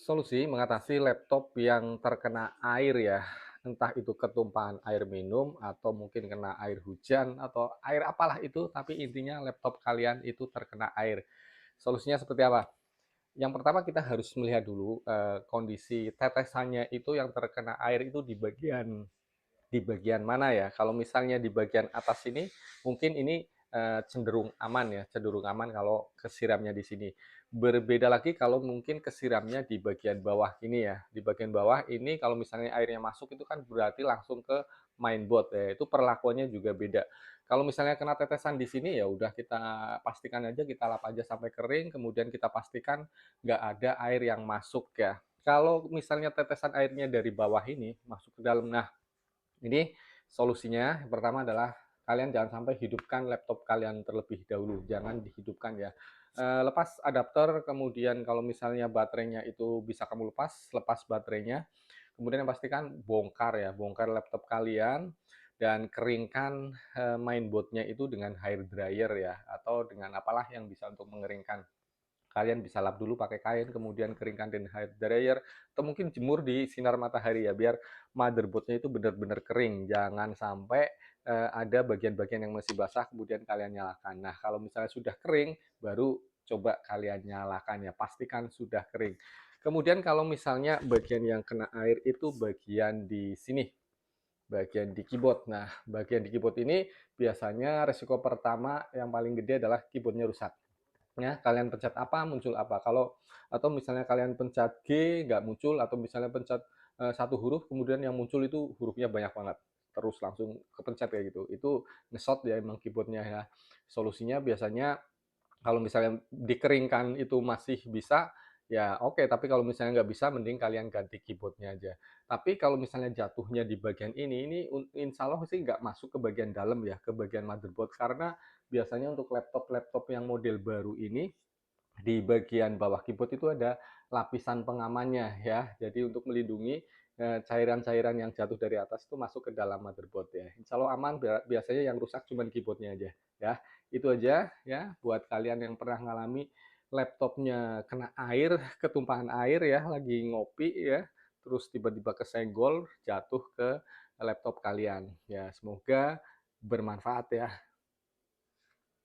Solusi mengatasi laptop yang terkena air ya, entah itu ketumpahan air minum atau mungkin kena air hujan atau air apalah itu, tapi intinya laptop kalian itu terkena air. Solusinya seperti apa? Yang pertama kita harus melihat dulu, kondisi tetesannya itu yang terkena air itu di bagian mana ya? Kalau misalnya di bagian atas ini, mungkin ini cenderung aman ya, cenderung aman kalau kesiramnya di sini. Berbeda lagi kalau mungkin kesiramnya di bagian bawah ini ya. Di bagian bawah ini kalau misalnya airnya masuk itu kan berarti langsung ke mainboard ya, itu perlakuannya juga beda. Kalau misalnya kena tetesan di sini, ya udah kita pastikan aja, kita lap aja sampai kering, kemudian kita pastikan nggak ada air yang masuk ya. Kalau misalnya tetesan airnya dari bawah ini masuk ke dalam, nah ini solusinya yang pertama adalah kalian jangan sampai hidupkan laptop kalian terlebih dahulu, jangan dihidupkan ya. Lepas adapter, kemudian kalau misalnya baterainya itu bisa kamu lepas baterainya, kemudian yang pastikan bongkar ya, bongkar laptop kalian dan keringkan mainboardnya itu dengan hair dryer ya, atau dengan apalah yang bisa untuk mengeringkan. Kalian bisa lap dulu pakai kain, kemudian keringkan dengan hair dryer, atau mungkin jemur di sinar matahari ya, biar motherboard-nya itu benar-benar kering. Jangan sampai ada bagian-bagian yang masih basah, kemudian kalian nyalakan. Nah, kalau misalnya sudah kering, baru coba kalian nyalakan ya, pastikan sudah kering. Kemudian kalau misalnya bagian yang kena air itu bagian di sini, bagian di keyboard. Nah, bagian di keyboard ini biasanya resiko pertama yang paling gede adalah keyboardnya rusak ya. Kalian pencet apa muncul apa, kalau atau misalnya kalian pencet G nggak muncul, atau misalnya pencet satu huruf kemudian yang muncul itu hurufnya banyak banget terus langsung kepencet kayak gitu, itu ngesot ya emang keyboardnya ya. Solusinya biasanya kalau misalnya dikeringkan itu masih bisa, ya oke, tapi kalau misalnya nggak bisa, mending kalian ganti keyboardnya aja. Tapi kalau misalnya jatuhnya di bagian ini insya Allah sih nggak masuk ke bagian dalam ya, ke bagian motherboard, karena biasanya untuk laptop-laptop yang model baru ini, di bagian bawah keyboard itu ada lapisan pengamannya ya. Jadi untuk melindungi cairan-cairan yang jatuh dari atas itu masuk ke dalam motherboard ya. Insya Allah aman, biasanya yang rusak cuma keyboardnya aja ya. Itu aja ya buat kalian yang pernah ngalami laptopnya kena air, ketumpahan air ya, lagi ngopi ya, terus tiba-tiba kesenggol, jatuh ke laptop kalian. Ya semoga bermanfaat ya.